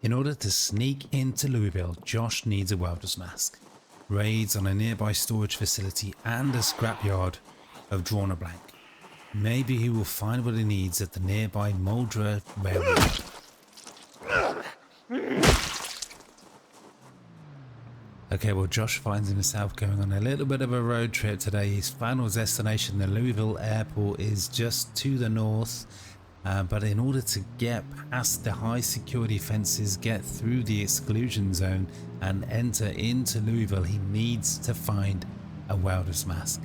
In order to sneak into Louisville, Josh needs a welder's mask. Raids on a nearby storage facility and a scrapyard have drawn a blank. Maybe he will find what he needs at the nearby Muldraugh Railyard. Okay, well, Josh finds himself going on a little bit of a road trip today. His final destination, the Louisville airport, is just to the north. But in order to get past the high security fences, get through the exclusion zone and enter into Louisville, he needs to find a welder's mask.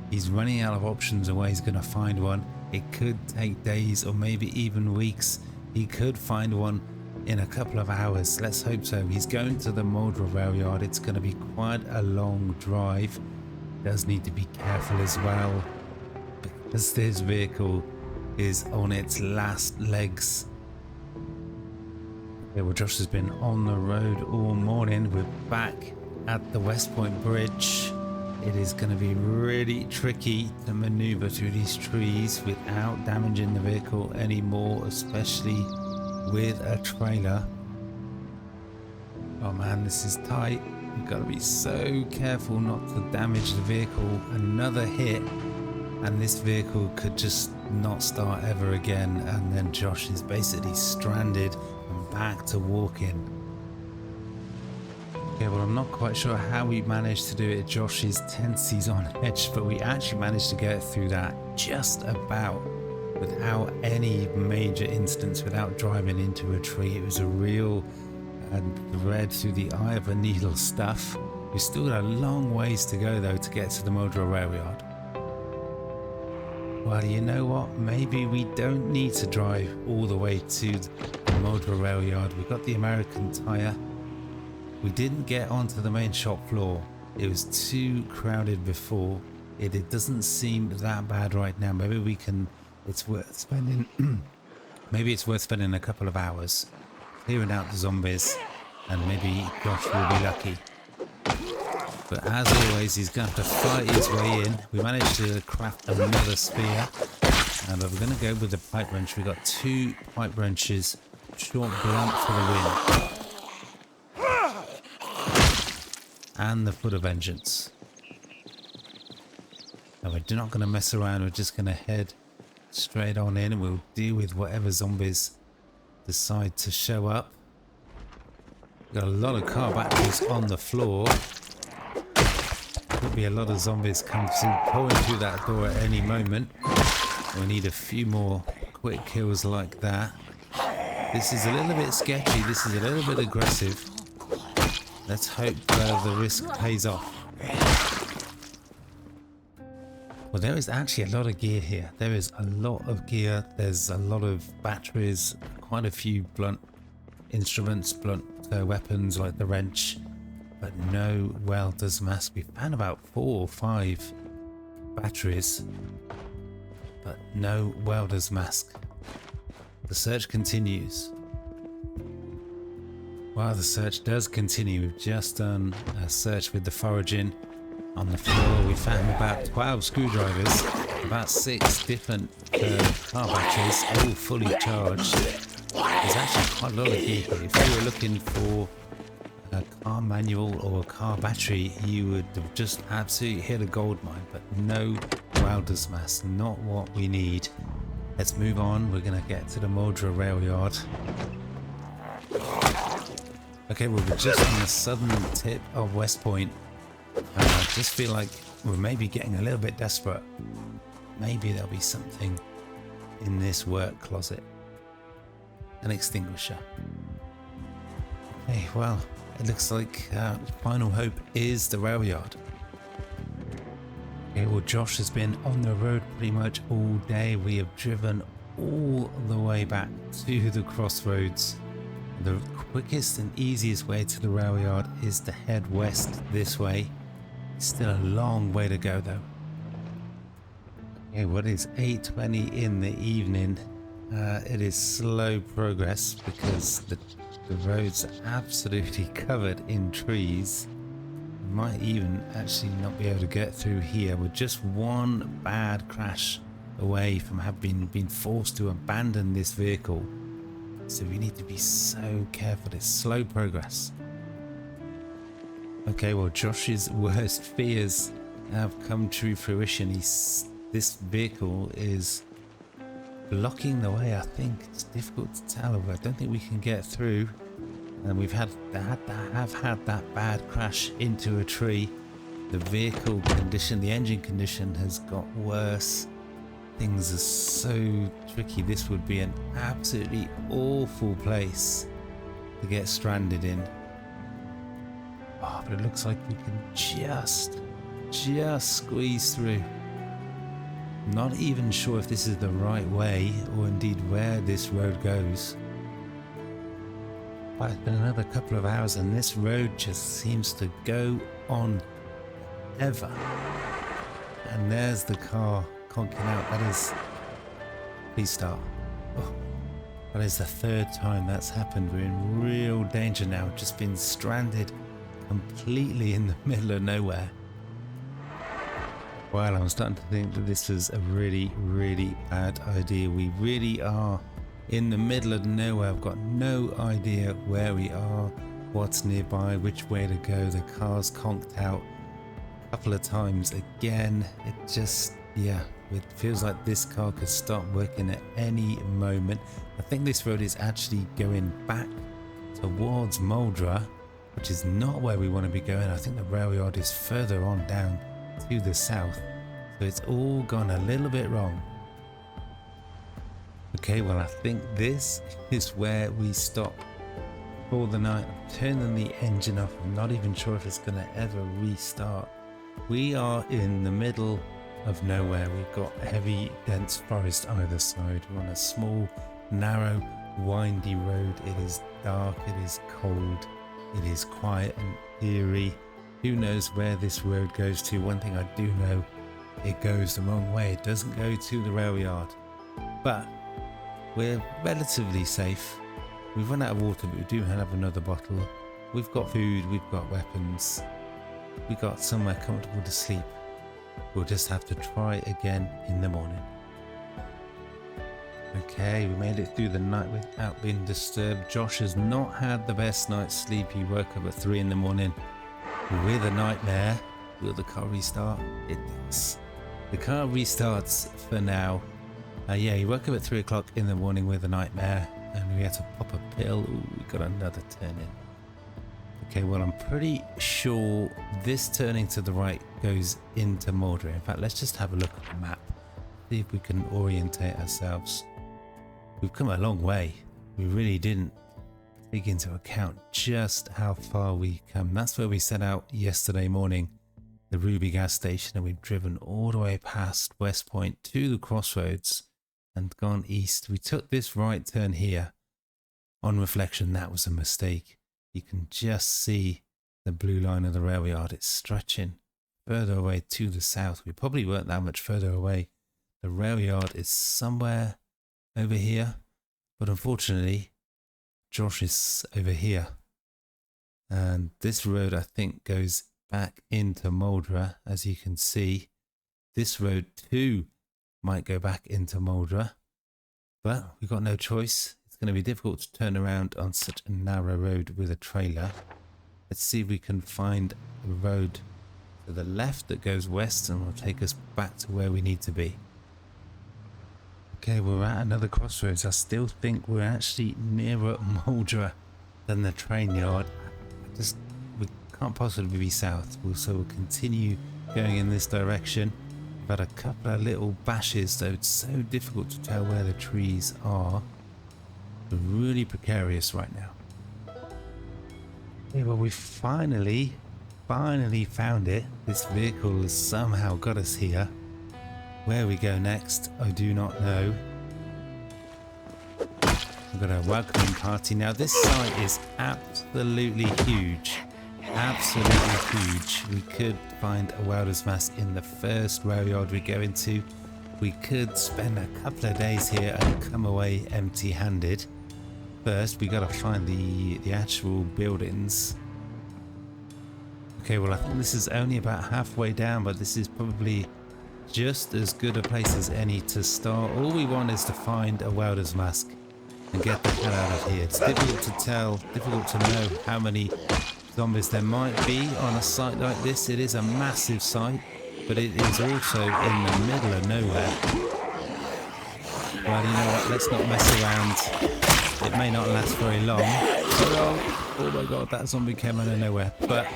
He's running out of options on where he's going to find one. It could take days or maybe even weeks. He could find one in a couple of hours. Let's hope so. He's going to the Muldraugh Railyard. It's going to be quite a long drive. Does need to be careful as well, because this vehicle is on its last legs. Okay, well, Josh has been on the road all morning. We're back at the West Point Bridge. It is going to be really tricky to maneuver through these trees without damaging the vehicle anymore, especially with a trailer. Oh man, this is tight. You've got to be so careful not to damage the vehicle. Another hit and this vehicle could just not start ever again, and then Josh is basically stranded and back to walking. Okay, well, I'm not quite sure how we managed to do it. Josh is tense, he's on edge, but we actually managed to get through that just about without any major incidents, without driving into a tree. It was a real thread through the eye of a needle stuff. We've still got a long ways to go though to get to the Muldraugh Railyard. Well, you know what? Maybe we don't need to drive all the way to the Muldraugh Railyard. We've got the American Tire. We didn't get onto the main shop floor. It was too crowded before. It doesn't seem that bad right now. Maybe we can. It's worth spending. Maybe it's worth spending a couple of hours clearing out the zombies, and maybe Josh will be lucky. But as always, he's going to have to fight his way in. We managed to craft another spear, but we're going to go with the pipe wrench. We've got 2 pipe wrenches, short blunt for the win, and the foot of vengeance. Now we're not going to mess around. We're just going to head straight on in, and we'll deal with whatever zombies decide to show up. We've got a lot of car batteries on the floor. Could be a lot of zombies pouring through that door at any moment. We need a few more quick kills like that. This is a little bit sketchy. This is a little bit aggressive. Let's hope the risk pays off. Well, there is actually a lot of gear here. There is a lot of gear. There's a lot of batteries, quite a few blunt instruments, blunt weapons like the wrench, but no welder's mask. We found about 4 or 5 batteries, but no welder's mask. The search continues. While the search does continue, we've just done a search with the foraging. On the floor we found about 12 screwdrivers, about 6 different car batteries, all fully charged. There's actually quite a lot of gear here. If you were looking for a car manual or a car battery, you would have just absolutely hit a gold mine, but no welder's mask, not what we need. Let's move on. We're going to get to the Muldraugh Railyard. Okay, well, we're just on the southern tip of West Point. I just feel like we're maybe getting a little bit desperate. Maybe there'll be something in this work closet. An extinguisher. Okay, well, it looks like final hope is the Railyard. Okay, well, Josh has been on the road pretty much all day. We have driven all the way back to the crossroads. The quickest and easiest way to the Railyard is to head west this way. Still a long way to go though. Okay, what is 8:20 in the evening? It is slow progress because the roads are absolutely covered in trees. might even actually not be able to get through here. We're just one bad crash away from having been forced to abandon this vehicle. So we need to be so careful. It's slow progress. Okay, well, Josh's worst fears have come to fruition. This vehicle is blocking the way, I think. It's difficult to tell. I don't think we can get through. And we've have had that bad crash into a tree. The vehicle condition, the engine condition has got worse. Things are so tricky. This would be an absolutely awful place to get stranded in. Oh, but it looks like we can just squeeze through. Not even sure if this is the right way or indeed where this road goes. But it's been another couple of hours and this road just seems to go on ever. And there's the car conking out. That is... Please start. Oh, that is the third time that's happened. We're in real danger now. Just been stranded completely in the middle of nowhere. Well, I'm starting to think that this is a really bad idea. We really are in the middle of nowhere. I've got no idea where we are, what's nearby, which way to go. The car's conked out a couple of times again. It just, yeah, it feels like this car could stop working at any moment. I think this road is actually going back towards Muldraugh, which is not where we want to be going. I think the Railyard is further on down to the south, so it's all gone a little bit wrong. Okay, well, I think this is where we stop for the night. I'm turning the engine off. I'm not even sure if it's going to ever restart. We are in the middle of nowhere. We've got heavy, dense forest either side. We're on a small, narrow, windy road. It is dark, it is cold, it is quiet and eerie. Who knows where this road goes to? One thing I do know, it goes the wrong way. It doesn't go to the Railyard. But we're relatively safe. We've run out of water, but we do have another bottle. We've got food, we've got weapons. We've got somewhere comfortable to sleep. We'll just have to try again in the morning. Okay, we made it through the night without being disturbed. Josh has not had the best night's sleep. He woke up at 3 in the morning with a nightmare. Will the car restart? It does. The car restarts for now. Yeah, he woke up at 3 o'clock in the morning with a nightmare and we had to pop a pill. Ooh, we got another turn in. Okay, well, I'm pretty sure this turning to the right goes into Muldraugh. In fact, let's just have a look at the map, see if we can orientate ourselves. We've come a long way. We really didn't take into account just how far we come. That's where we set out yesterday morning, the Ruby gas station, and we've driven all the way past West Point to the crossroads and gone east. We took this right turn here. On reflection, that was a mistake. You can just see the blue line of the Railyard. It's stretching further away to the south. We probably weren't that much further away. The Railyard is somewhere over here, but unfortunately Josh is over here, and this road I think goes back into Muldraugh. As you can see, this road too might go back into Muldraugh, but we've got no choice. It's going to be difficult to turn around on such a narrow road with a trailer. Let's see if we can find a road to the left that goes west and will take us back to where we need to be. Okay, we're at another crossroads. I still think we're actually nearer Muldraugh than the train yard. We can't possibly be south, so we'll continue going in this direction. We've had a couple of little bashes, though it's so difficult to tell where the trees are. We're really precarious right now. Okay, well, we finally found it. This vehicle has somehow got us here. Where we go next, I do not know. We've got a welcoming party. Now, this site is absolutely huge. Absolutely huge. We could find a welder's mask in the first Railyard we go into. We could spend a couple of days here and come away empty-handed. First, we got to find the actual buildings. Okay, well I think this is only about halfway down, but this is probably just as good a place as any to start. All we want is to find a welder's mask and get the hell out of here. It's difficult to tell, difficult to know how many zombies there might be on a site like this. It is a massive site, but it is also in the middle of nowhere. Well, you know what, let's not mess around. It may not last very long. Oh my god, that zombie came out of nowhere. But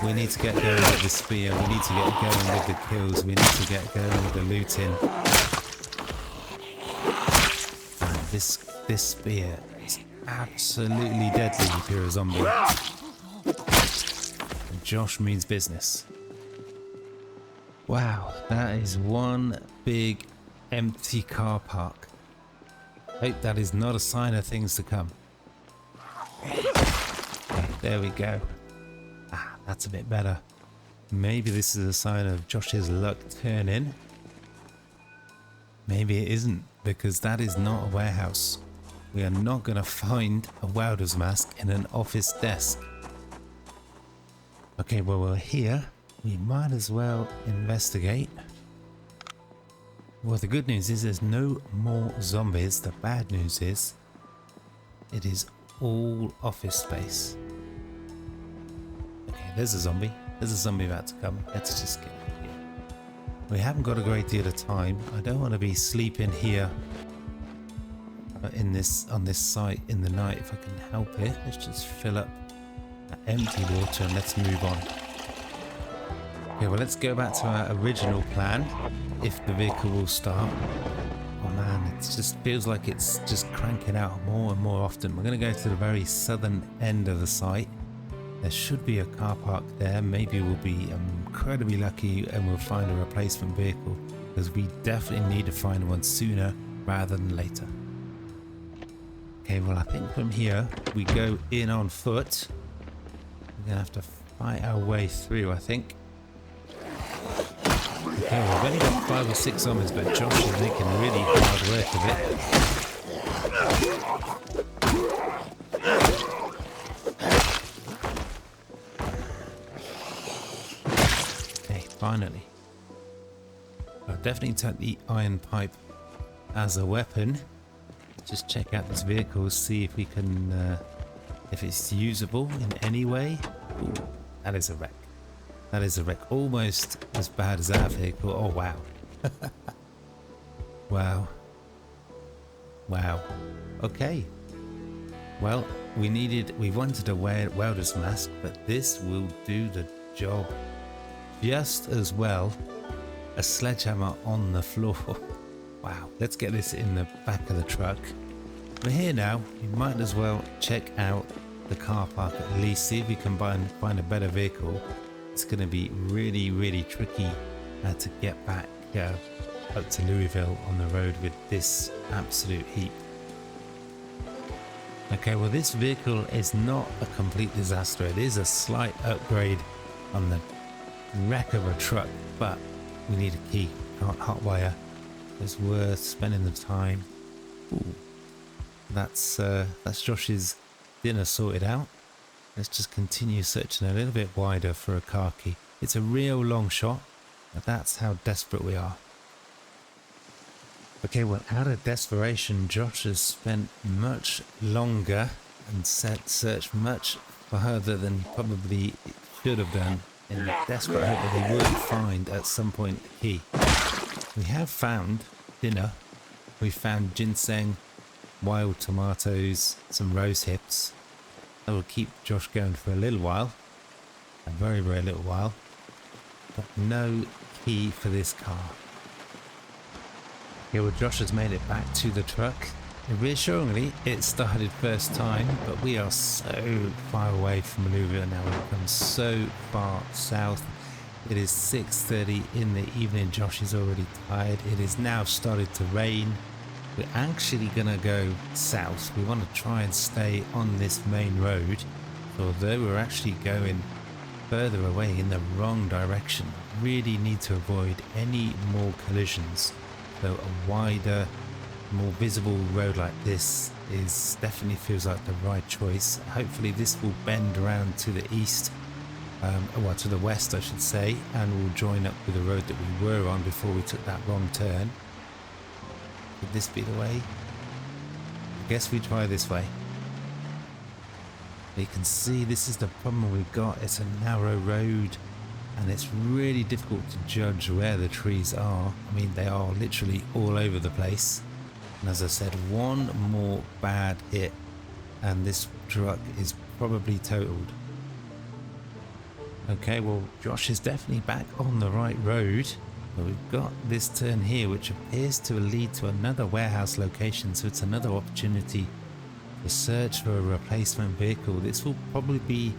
we need to get going with the spear, we need to get going with the kills, we need to get going with the looting. And this spear is absolutely deadly if you're a zombie. And Josh means business. Wow, that is one big empty car park. Hope that is not a sign of things to come. Okay, there we go. That's a bit better. Maybe this is a sign of Josh's luck turning. Maybe it isn't, because that is not a warehouse. We are not going to find a welder's mask in an office desk. Okay, well we're here. We might as well investigate. Well, the good news is there's no more zombies. The bad news is it is all office space. Okay, there's a zombie. There's a zombie about to come. Let's just get here. We haven't got a great deal of time. I don't want to be sleeping here on this site in the night if I can help it. Let's just fill up that empty water and let's move on. Okay, well let's go back to our original plan. If the vehicle will start. Oh man, it just feels like it's just cranking out more and more often. We're going to go to the very southern end of the site. There should be a car park there. Maybe we'll be incredibly lucky and we'll find a replacement vehicle, because we definitely need to find one sooner rather than later. Okay, well I think from here we go in on foot. We're going to have to fight our way through, I think. Okay, we've only got 5 or 6 zombies, but Josh is making really hard work of it. Okay, finally. I'll definitely take the iron pipe as a weapon. Just check out this vehicle, see if we can, if it's usable in any way. Ooh, that is a wreck. That is a wreck, almost as bad as that vehicle. Oh wow. Wow. Wow. Okay. Well, we wanted a welder's mask, but this will do the job just as well. A sledgehammer on the floor. Wow. Let's get this in the back of the truck. We're here now. We might as well check out the car park at least, see if we can find a better vehicle. It's going to be really, really tricky to get back up to Louisville on the road with this absolute heap. Okay, well this vehicle is not a complete disaster. It is a slight upgrade on the wreck of a truck, but we need a key, hot wire. It's worth spending the time. Ooh, that's Josh's dinner sorted out. Let's just continue searching a little bit wider for a car key. It's a real long shot, but that's how desperate we are. Okay, well, out of desperation, Josh has spent much longer and searched much further than probably should have done, in the desperate hope that he would find at some point the key. We have found dinner. We found ginseng, wild tomatoes, some rose hips. That will keep Josh going for a little while, a very, very little while, but no key for this car. Okay, well Josh has made it back to the truck. Reassuringly, it started first time, but we are so far away from Louisville now. We've come so far south. It is 6:30 in the evening. Josh is already tired. It is now started to rain. We're actually going to go south. We want to try and stay on this main road, although we're actually going further away in the wrong direction. Really need to avoid any more collisions. So a wider, more visible road like this definitely feels like the right choice. Hopefully this will bend around to the east well, to the west I should say, and we'll join up with the road that we were on before we took that wrong turn. Could this be the way? I guess we try this way. You can see this is the problem we've got. It's a narrow road and it's really difficult to judge where the trees are. I mean, they are literally all over the place. And as I said, one more bad hit and this truck is probably totaled. Okay, well, Josh is definitely back on the right road. But we've got this turn here which appears to lead to another warehouse location, so it's another opportunity to search for a replacement vehicle. This will probably be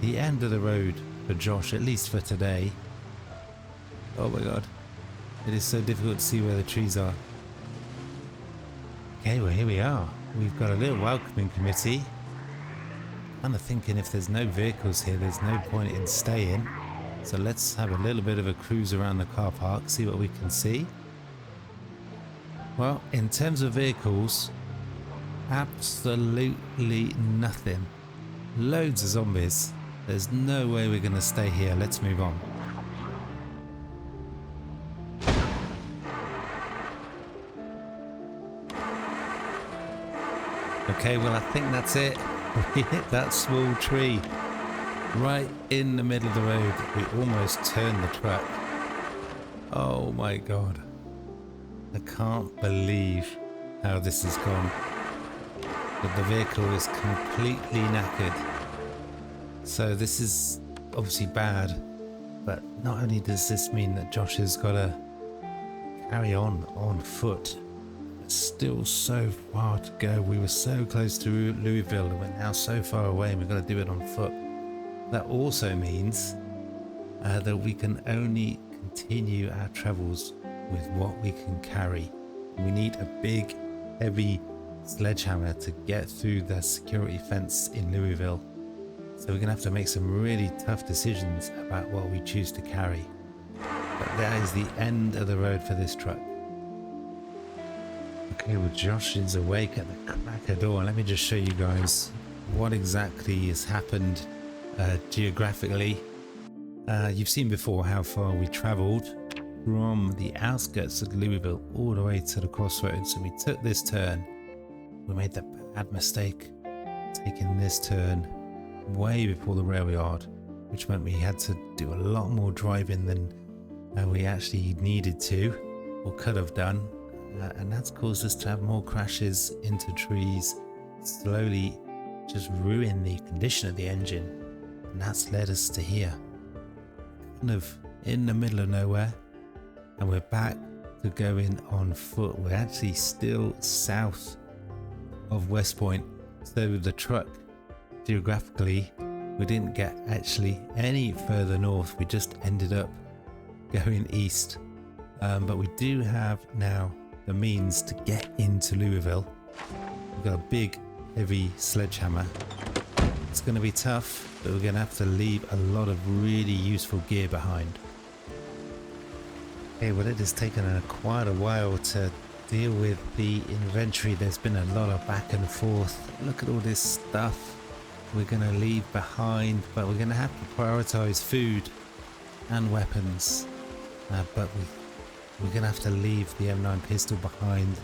the end of the road for Josh, at least for today. Oh my god, it is so difficult to see where the trees are. Okay, well here we are. We've got a little welcoming committee. Kind of thinking if there's no vehicles here, there's no point in staying. So let's have a little bit of a cruise around the car park, see what we can see. Well, in terms of vehicles, absolutely nothing. Loads of zombies. There's no way we're going to stay here. Let's move on. Okay, well I think that's it. We hit that small tree right in the middle of the road. We almost turned the truck. Oh my god. I can't believe how this has gone. But the vehicle is completely knackered. So this is obviously bad. But not only does this mean that Josh has got to carry on foot. There's still so far to go. We were so close to Louisville and we're now so far away and we've got to do it on foot. That also means that we can only continue our travels with what we can carry. We need a big, heavy sledgehammer to get through the security fence in Louisville. So we're going to have to make some really tough decisions about what we choose to carry. But that is the end of the road for this truck. Okay, well Josh is awake at the crack of dawn. Let me just show you guys what exactly has happened geographically. You've seen before how far we travelled from the outskirts of Louisville all the way to the crossroads. So we took this turn. We made the bad mistake taking this turn way before the Railyard, which meant we had to do a lot more driving than we actually needed to or could have done. And that's caused us to have more crashes into trees, slowly just ruin the condition of the engine. And that's led us to here, kind of in the middle of nowhere, and we're back to going on foot. We're actually still south of West Point, so the truck geographically we didn't get actually any further north, we just ended up going east. But we do have now the means to get into Louisville. We've got a big heavy sledgehammer. It's going to be tough, but we're going to have to leave a lot of really useful gear behind. Okay, well it has taken quite a while to deal with the inventory. There's been a lot of back and forth. Look at all this stuff we're going to leave behind, but we're going to have to prioritize food and weapons. But we're going to have to leave the M9 pistol behind.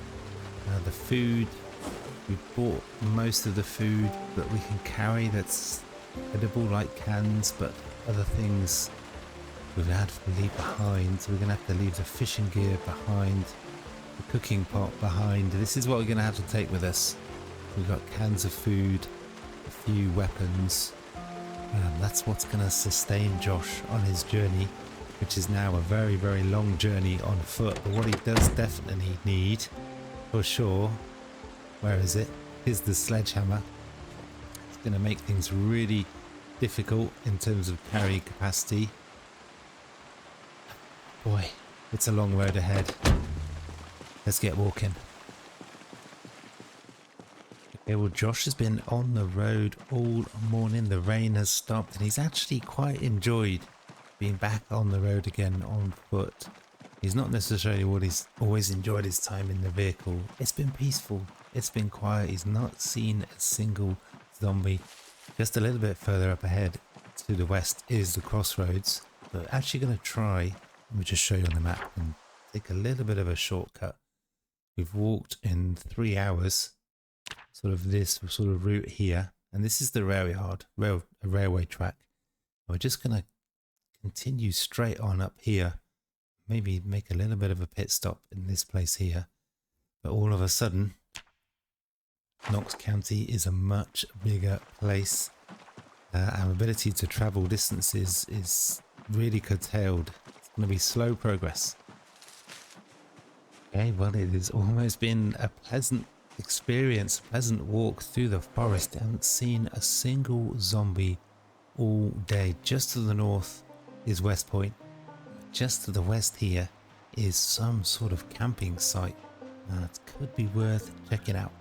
The food, we bought most of the food that we can carry that's edible, like cans, but other things we've had to leave behind. So we're going to have to leave the fishing gear behind, the cooking pot behind. This is what we're going to have to take with us. We've got cans of food, a few weapons. That's what's going to sustain Josh on his journey, which is now a very, very long journey on foot. But what he does definitely need, for sure, where is it? Is the sledgehammer. It's going to make things really difficult in terms of carry capacity. Boy, it's a long road ahead. Let's get walking. Okay, well Josh has been on the road all morning. The rain has stopped and he's actually quite enjoyed being back on the road again on foot. He's not necessarily always enjoyed his time in the vehicle. It's been peaceful. It's been quiet. He's not seen a single zombie. Just a little bit further up ahead to the west is the crossroads. But we're actually going to try, let me just show you on the map, and take a little bit of a shortcut. We've walked in 3 hours, sort of this sort of route here, and this is the railyard, a railway track. We're just going to continue straight on up here, maybe make a little bit of a pit stop in this place here. But all of a sudden, Knox County is a much bigger place. Our ability to travel distances is really curtailed. It's going to be slow progress. Okay, well, it has almost been a pleasant experience, a pleasant walk through the forest. I haven't seen a single zombie all day. Just to the north is West Point. Just to the west here is some sort of camping site. It could be worth checking out.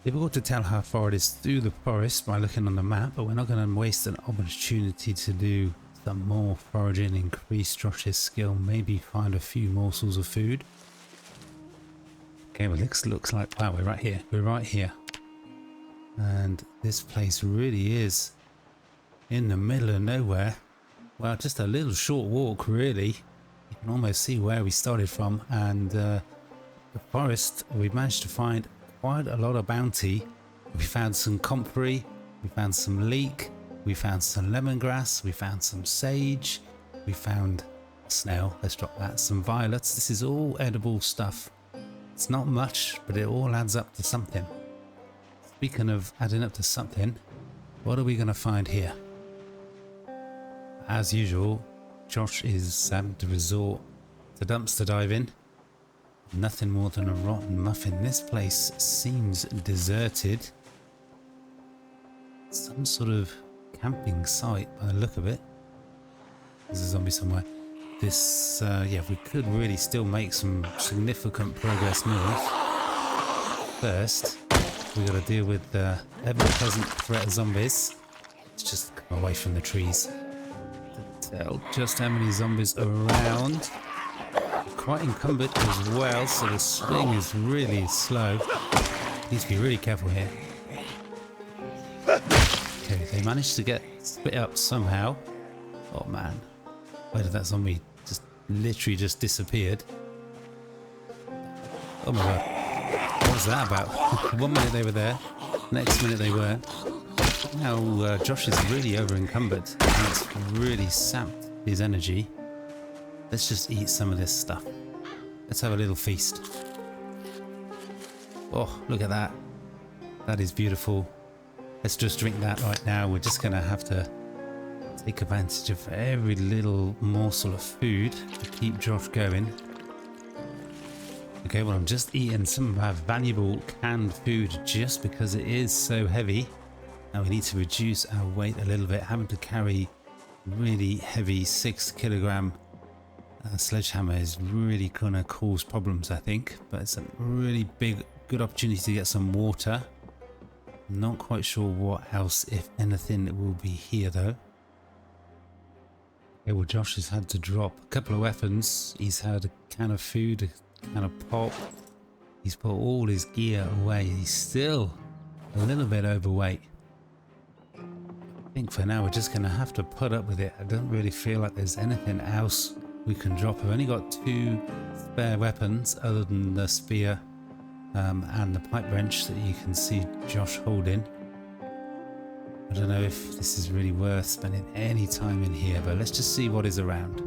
Difficult to tell how far it is through the forest by looking on the map, but we're not going to waste an opportunity to do some more foraging, increase Josh's skill, maybe find a few morsels of food. Okay, well, this looks like, wow, we're right here. We're right here. And this place really is in the middle of nowhere. Well, just a little short walk, really. You can almost see where we started from. And the forest, we've managed to find quite a lot of bounty. We found some comfrey, we found some leek, we found some lemongrass, we found some sage, we found a snail, let's drop that, some violets. This is all edible stuff. It's not much, but it all adds up to something. Speaking of adding up to something, what are we going to find here? As usual, Josh is having to resort to dumpster diving. Nothing more than a rotten muffin. This place seems deserted. Some sort of camping site by the look of it. There's a zombie somewhere. This, yeah, we could really still make some significant progress north. First, we got to deal with the ever-present threat of zombies. Let's just come away from the trees. To tell just how many zombies are around. Quite encumbered as well, so the swing is really slow. Need to be really careful here. Okay, they managed to get split up somehow. Oh man, where did that zombie just literally just disappeared? Oh my god, what was that about? 1 minute they were there, next minute they weren't. Now Josh is really over encumbered, and it's really sapped his energy. Let's just eat some of this stuff. Let's have a little feast. Oh, look at that. That is beautiful. Let's just drink that right now. We're just going to have to take advantage of every little morsel of food to keep Josh going. Okay, well, I'm just eating some of our valuable canned food just because it is so heavy. Now we need to reduce our weight a little bit. Having to carry really heavy 6 kilogram sledgehammer is really gonna cause problems, I think, but it's a really good opportunity to get some water. I'm not quite sure what else, if anything, will be here though. Okay, well, Josh has had to drop a couple of weapons. He's had a can of food, a can of pop. He's put all his gear away. He's still a little bit overweight. I think for now we're just gonna have to put up with it. I don't really feel like there's anything else we can drop. I've only got 2 spare weapons other than the spear and the pipe wrench that you can see Josh holding. I don't know if this is really worth spending any time in here, but let's just see what is around.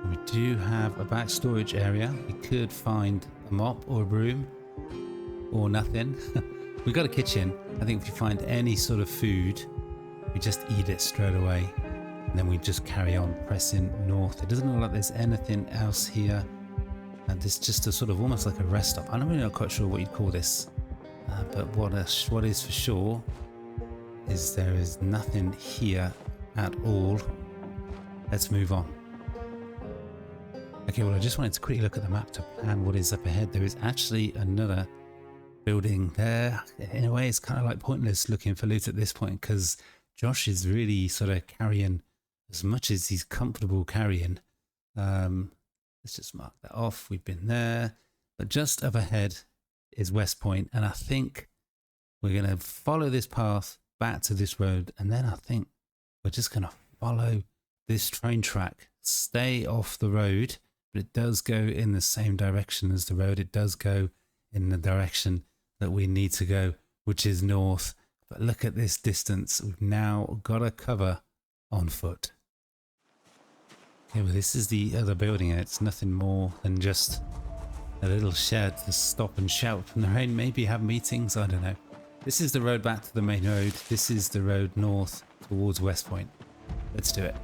We do have a back storage area. We could find a mop or a broom or nothing. We've got a kitchen. I think if we find any sort of food, we just eat it straight away. And then we just carry on pressing north. It doesn't look like there's anything else here. And it's just a sort of almost like a rest stop. I'm really not quite sure what you'd call this. But what is for sure is there is nothing here at all. Let's move on. Okay, well, I just wanted to quickly look at the map to plan what is up ahead. There is actually another building there. In a way, it's kind of like pointless looking for loot at this point because Josh is really sort of carrying as much as he's comfortable carrying. Let's just mark that off. We've been there. But just up ahead is West Point, and I think we're going to follow this path back to this road, and then I think we're just going to follow this train track, stay off the road, but it does go in the same direction as the road. It does go in the direction that we need to go, which is north. But look at this distance we've now got to cover on foot. Okay, well, this is the other building, and it's nothing more than just a little shed to stop and shout from the rain, maybe have meetings, I don't know. This is the road back to the main road. This is the road north towards West Point. Let's do it.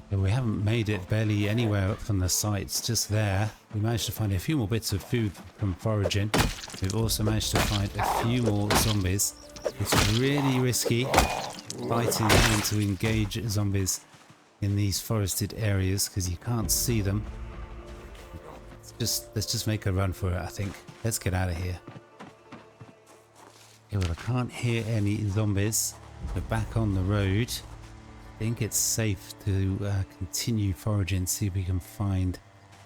Okay, we haven't made it barely anywhere up from the site, it's just there. We managed to find a few more bits of food from foraging. We've also managed to find a few more zombies. It's really risky fighting having to engage zombies in these forested areas because you can't see them. Let's just make a run for it, I think. Let's get out of here. Okay, well, I can't hear any zombies. We're back on the road. I think it's safe to continue foraging, see if we can find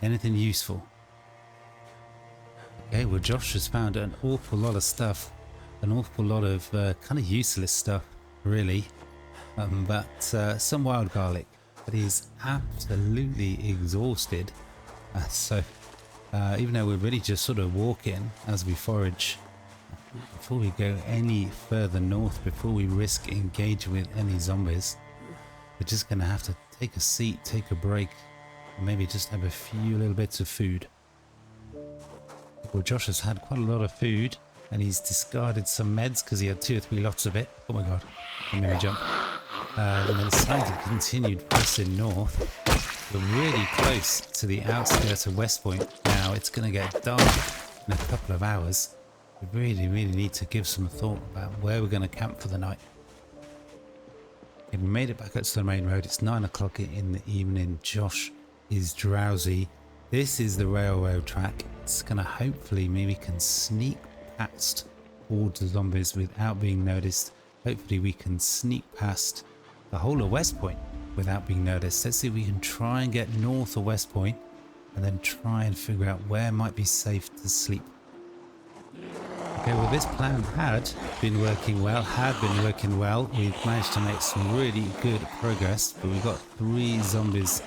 anything useful. Okay, well, Josh has found an awful lot of stuff, an awful lot of kind of useless stuff, really, but some wild garlic. But he's absolutely exhausted, so even though we're really just sort of walking as we forage, before we go any further north, before we risk engaging with any zombies, we're just going to have to take a seat, take a break, and maybe just have a few little bits of food. Well, Josh has had quite a lot of food, and he's discarded some meds because he had 2 or 3 lots of it. Oh my god, I made me jump. And then decided to continue pressing north. We're really close to the outskirts of West Point now. It's going to get dark in a couple of hours. We really need to give some thought about where we're going to camp for the night. Okay, we made it back up to the main road. It's 9 o'clock in the evening. Josh is drowsy. This is the railroad track. It's going to hopefully maybe can sneak past all the zombies without being noticed. Hopefully we can sneak past the whole of West Point without being noticed. Let's see if we can try and get north of West Point and then try and figure out where might be safe to sleep. Okay, well, this plan had been working well, We've managed to make some really good progress, but we've got 3 zombies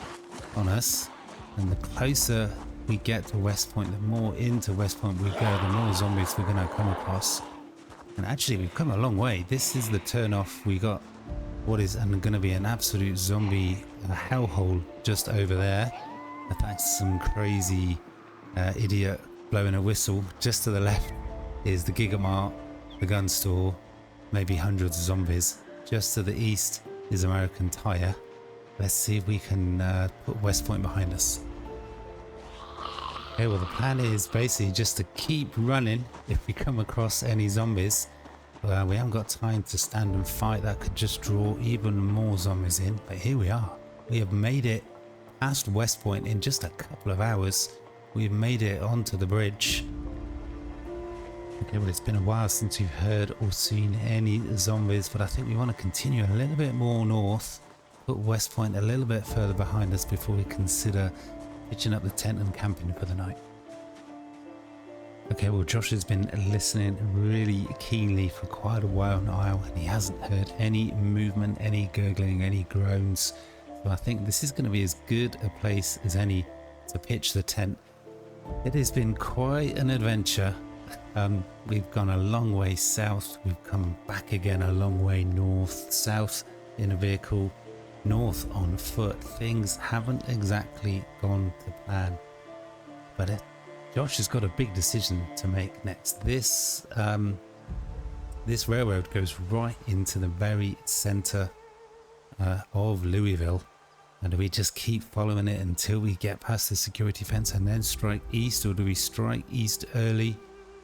on us, and the closer we get to West Point, the more into West Point we go, the more zombies we're going to come across. And actually, we've come a long way. This is the turn-off. We got what is going to be an absolute zombie hellhole just over there. Thanks to some crazy idiot blowing a whistle. Just to the left is the Gigamart, the gun store, maybe hundreds of zombies. Just to the east is American Tire. Let's see if we can put West Point behind us. Okay, well, the plan is basically just to keep running if we come across any zombies. We haven't got time to stand and fight. That could just draw even more zombies in. But here we are. We have made it past West Point in just a couple of hours. We've made it onto the bridge. Okay, well, it's been a while since we've heard or seen any zombies, but I think we want to continue a little bit more north, put West Point a little bit further behind us before we consider pitching up the tent and camping for the night. Okay, well, Josh has been listening really keenly for quite a while now, and he hasn't heard any movement, any gurgling, any groans. So I think this is going to be as good a place as any to pitch the tent. It has been quite an adventure. We've gone a long way south. We've come back again a long way north, south in a vehicle, north on foot. Things haven't exactly gone to plan, but Josh has got a big decision to make next. This railroad goes right into the very center of Louisville, and do we just keep following it until we get past the security fence and then strike east, or do we strike east early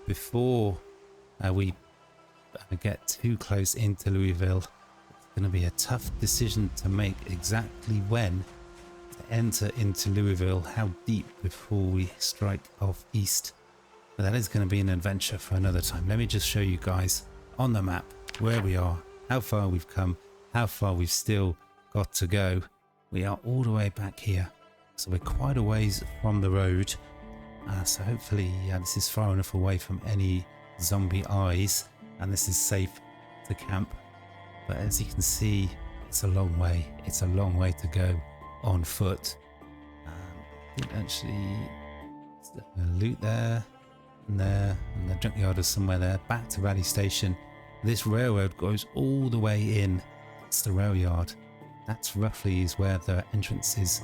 before we get too close into Louisville? It's going to be a tough decision to make exactly when to enter into Louisville, how deep before we strike off east. But that is going to be an adventure for another time. Let me just show you guys on the map where we are, how far we've come, how far we've still got to go. We are all the way back here, so we're quite a ways from the road. So hopefully this is far enough away from any zombie eyes, and this is safe the camp, but as you can see, it's a long way. It's a long way to go on foot. I think actually loot there, and the junkyard is somewhere there. Back to Rally Station. This railroad goes all the way in. It's the rail yard. That's roughly is where the entrance is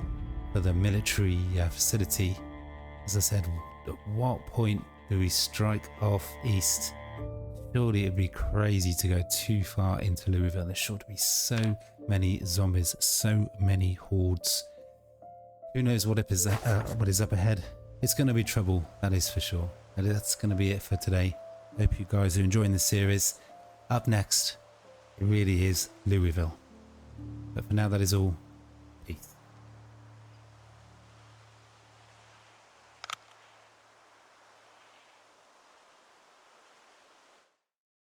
for the military facility. As I said, at what point do we strike off east? Surely it'd be crazy to go too far into Louisville. There's sure to be so many zombies, so many hordes. Who knows what is up ahead? It's going to be trouble, that is for sure. And that's going to be it for today. Hope you guys are enjoying the series. Up next, it really is Louisville. But for now, that is all.